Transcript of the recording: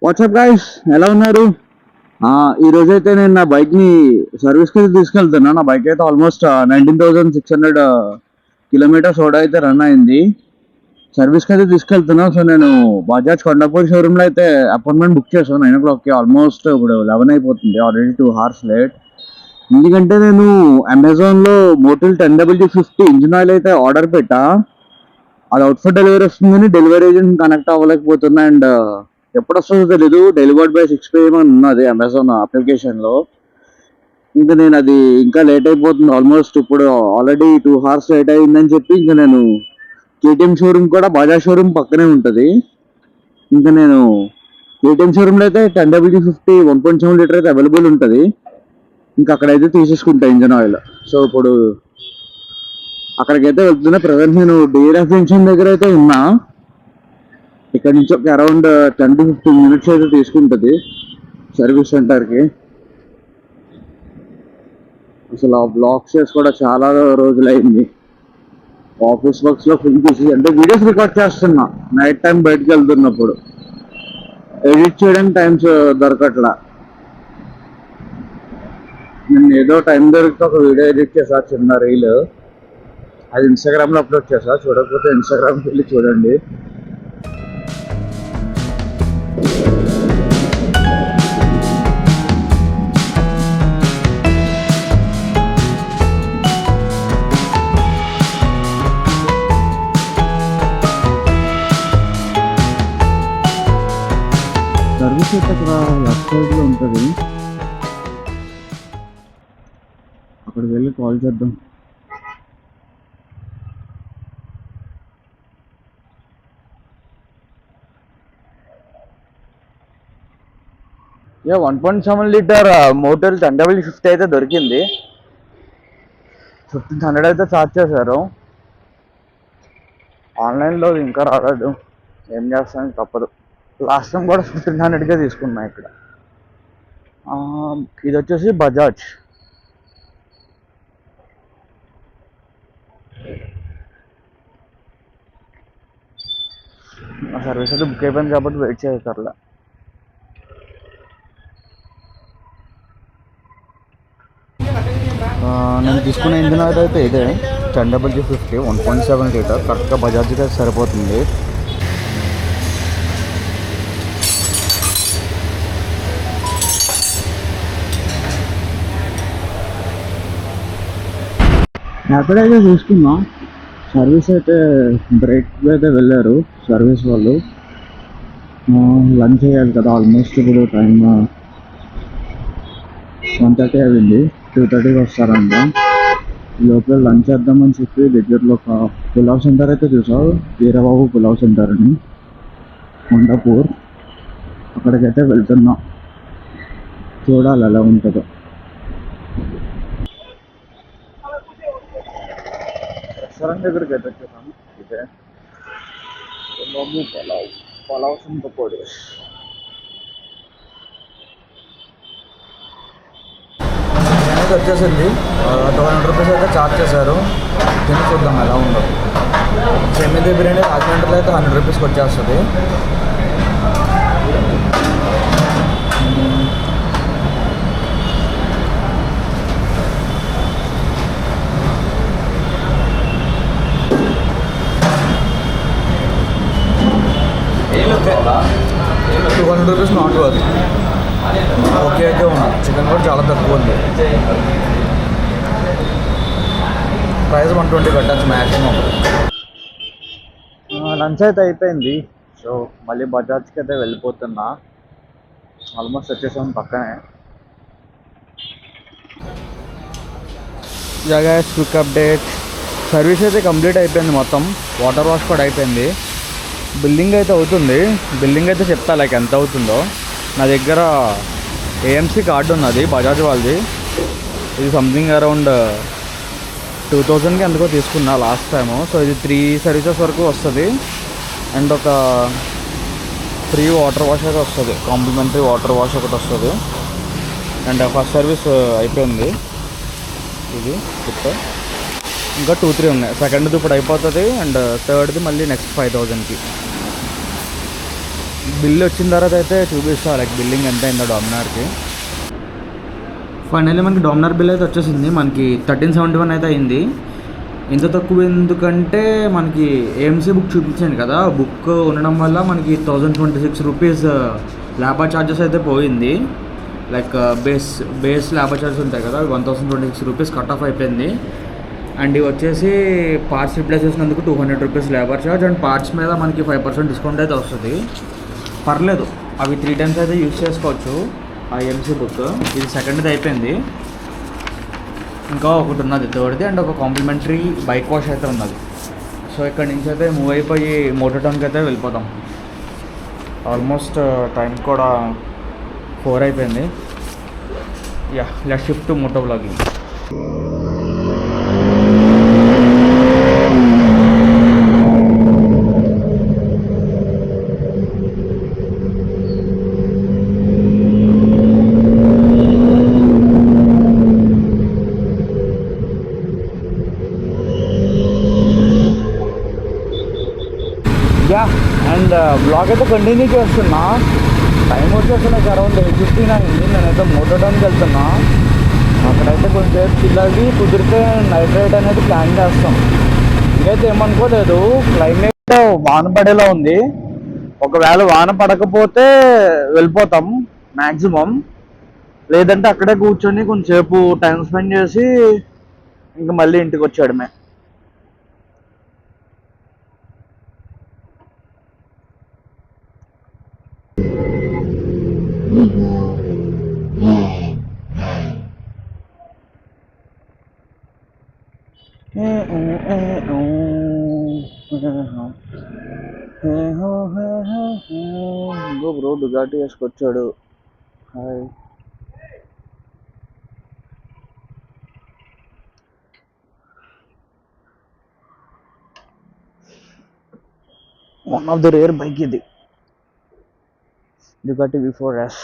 WhatsApp guys, ఎలా ఉన్నారు? ఈ రోజైతే నేను నా బైక్ని సర్వీస్కి అయితే తీసుకెళ్తున్నా. నా బైక్ అయితే ఆల్మోస్ట్ 19,600 కిలోమీటర్స్ ఓడ అయితే రన్ అయింది. సర్వీస్కి అయితే తీసుకెళ్తున్నా. సో నేను బజాజ్ కొండాపూర్ షోరూంలో అయితే అపాయింట్మెంట్ బుక్ చేశాను 9 o'clock. ఆల్మోస్ట్ ఇప్పుడు 11 అయిపోతుంది, ఆల్రెడీ 2 hours లేట్. ఎందుకంటే నేను అమెజాన్లో మోటిల్ 10W50 ఇంజిన్ ఆయిల్ అయితే ఆర్డర్ పెట్టా. అది అవుట్ ఫర్ డెలివరీ వస్తుందని డెలివరీ ఏజెంట్ కనెక్ట్ అవ్వలేకపోతున్నా. అండ్ ఎప్పుడు వస్తుందో తెలీదు. డెలివర్డ్ బై 6 PM అని ఉన్నది అమెజాన్ అప్లికేషన్లో. ఇంకా నేను అది ఇంకా లేట్ అయిపోతుంది. ఆల్మోస్ట్ ఇప్పుడు ఆల్రెడీ 2 hours లేట్ అయిందని చెప్పి ఇంకా నేను కేటీఎం షోరూమ్ కూడా బజాజ్ షోరూమ్ పక్కనే ఉంటుంది. ఇంకా నేను కేటీఎం షోరూమ్లో అయితే 10W50 1.7 లీటర్ అయితే అవైలబుల్ ఉంటుంది. ఇంకా అక్కడైతే తీసేసుకుంటా ఇంజన్ ఆయిల్. సో ఇప్పుడు అక్కడికైతే వెళ్తున్నా. ప్రజెంట్ నేను డీఆర్ఎఫ్ జంక్షన్ దగ్గర అయితే ఉన్నా. ఇక్కడ నుంచి ఒక అరౌండ్ 10 to 15 minutes అయితే తీసుకుంటుంది సర్వీస్ సెంటర్కి. అసలు ఆ బ్లాగ్స్ కూడా చాలా రోజులైంది. ఆఫీస్ వర్క్స్లో ఫుల్ బిజీ. అంటే వీడియోస్ రికార్డ్ చేస్తున్నా నైట్ టైం బయటకు వెళ్తున్నప్పుడు. ఎడిట్ చేయడానికి టైమ్స్ దొరకట్లా. నేను ఏదో టైం దొరికితే ఒక వీడియో ఎడిట్ చేసా, చిన్న రీల్. అది ఇన్స్టాగ్రామ్లో అప్లోడ్ చేసా. చూడకపోతే ఇన్స్టాగ్రామ్కి వెళ్ళి చూడండి. సర్వీస్ అయితే అక్కడ లెఫ్ట్ సైడ్లో ఉంటుంది. అక్కడికి వెళ్ళి కాల్ చేద్దాం. 1.7 లీటర్ మోటల్ 10W50 అయితే దొరికింది. 1,500 అయితే ఛార్జ్ చేశారు. ఆన్లైన్లో ఇంకా రాలేదు. ఏం చేస్తాను, తప్పదు. లాస్ట్ టైం కూడా 1,500కే తీసుకున్నా ఇక్కడ. ఇది వచ్చేసి బజాజ్. సర్వీస్ అయితే బుక్ అయిపోయింది కాబట్టి వెయిట్ చేయకర్లే. నేను తీసుకున్న ఇంజిన్ ఆయిల్ అయితే ఇదే 10W50 1.7 లీటర్. కరెక్ట్గా బజాజ్కి అయితే సరిపోతుంది. ఎక్కడైతే తీసుకున్నా సర్వీస్ అయితే బ్రేక్ అయితే వెళ్ళారు సర్వీస్ వాళ్ళు. లంచ్ చేయాలి కదా. ఆల్మోస్ట్ ఇప్పుడు టైం 1:30 అయింది. 2:30కి వస్తారంట. లోపల లంచ్ చేద్దామని చెప్పి దగ్గరలో ఒక పులావ్ సెంటర్ అయితే చూసావు, వీరబాబు పులావ్ సెంటర్ అని, కొండాపూర్. అక్కడికైతే వెళ్తున్నా. చూడాలి ఎలా ఉంటుందో. రెస్టారెంట్ దగ్గరికి అయితే వచ్చేసాను. ఇదే పులావ్ సెంటర్ పొడి. అయితే వచ్చేసింది. 200 రూపీస్ అయితే ఛార్జ్ చేశారు. తిని చూద్దాం ఎలా ఉందో. చెమ్మిది బిర్యానీ రాజమండ్రిలో అయితే 100 రూపీస్కి వచ్చేస్తుంది. ₹200 నాట్ వర్త్. ఓకే అయితే ఉంది. చికెన్ కూడా చాలా తక్కువ ఉంది. ప్రైస్ 120 కట్టచ్చు మ్యాక్సిమం. లంచ్ అయితే అయిపోయింది. సో మళ్ళీ బజాజ్కి అయితే వెళ్ళిపోతున్నా. ఆల్మోస్ట్ వచ్చేసాం పక్కనే. జగస్ క్విక్ అప్డేట్. సర్వీస్ అయితే కంప్లీట్ అయిపోయింది మొత్తం. వాటర్ వాష్ కూడా అయిపోయింది. బిల్లింగ్ అయితే అవుతుంది. బిల్లింగ్ అయితే చెప్తా లైక్ ఎంత అవుతుందో. నా దగ్గర ఏఎంసీ కార్డు ఉన్నది బజాజ్ వాళ్ళది. ఇది సంథింగ్ అరౌండ్ 2000కి ఎందుకో తీసుకున్నా లాస్ట్ టైము. సో ఇది 3 సర్వీసెస్ వరకు వస్తుంది. అండ్ ఒక ఫ్రీ వాటర్ వాష్ అయితే వస్తుంది. కాంప్లిమెంటరీ వాటర్ వాష్ ఒకటి వస్తుంది. అండ్ ఫస్ట్ సర్వీస్ అయిపోయింది. ఇది ఇప్పుడు ఇంకా 2-3 ఉన్నాయి. సెకండ్ది ఇప్పుడు అయిపోతుంది. అండ్ థర్డ్ది మళ్ళీ నెక్స్ట్ 5,000కి. బిల్ వచ్చిన తర్వాత అయితే చూపిస్తా లైక్ బిల్లింగ్ ఎంత అయిందో డామినార్కి. ఫైనల్లీ మనకి డామినార్ బిల్ అయితే వచ్చేసింది. మనకి 1371 అయితే అయింది. ఇంత తక్కువ ఎందుకంటే మనకి ఏఎంసీ బుక్ చూపించాను కదా, బుక్ ఉండడం వల్ల మనకి 1026 రూపీస్ లేబర్ ఛార్జెస్ అయితే పోయింది. లైక్ బేస్ లేబర్ ఛార్జెస్ ఉంటాయి కదా, 1026 రూపీస్ కట్ ఆఫ్ అయిపోయింది. అండ్ ఇవి వచ్చేసి పార్ట్స్ రిప్లేస్ చేసినందుకు 200 rupees labour charge. And parts మీద మనకి 5% డిస్కౌంట్ అయితే వస్తుంది. పర్లేదు, అవి 3 టైమ్స్ అయితే యూజ్ చేసుకోవచ్చు ఆ ఏఎంసీ బుక్. ఇది సెకండ్ది అయిపోయింది, ఇంకా ఒకటి ఉన్నది థర్డ్ది. అండ్ ఒక కాంప్లిమెంటరీ బైక్ వాష్ అయితే ఉన్నది. సో ఇక్కడ నుంచి అయితే మూవ్ అయిపోయి మోటోటౌన్కి అయితే వెళ్ళిపోతాం. ఆల్మోస్ట్ టైం కూడా 4 అయిపోయింది. Yeah, let's shift to moto vlogging. Yeah, and blog అయితే కంటిన్యూ చేస్తున్నా. టైం వచ్చేసి నాకు అరౌండ్ 8:15 అయింది. నేనైతే మోటోటౌన్కి వెళ్తున్నా. అక్కడైతే కొంచెం పిల్లలకి కుదిరితే నైట్ రైడ్ అనేది ప్లాన్ చేస్తాం. ఇంకైతే ఏమనుకోలేదు, క్లైమేట్ వాన పడేలా ఉంది. ఒకవేళ వాన పడకపోతే వెళ్ళిపోతాం మ్యాక్సిమం, లేదంటే అక్కడే కూర్చొని కొంచెంసేపు టైం స్పెండ్ చేసి ఇంకా మళ్ళీ ఇంటికి వచ్చాడమే. ఇంకో బ్రో డుగాటి వేసుకొచ్చాడు. Hi. One of the rare bike ఇది, డుగాటి V4S.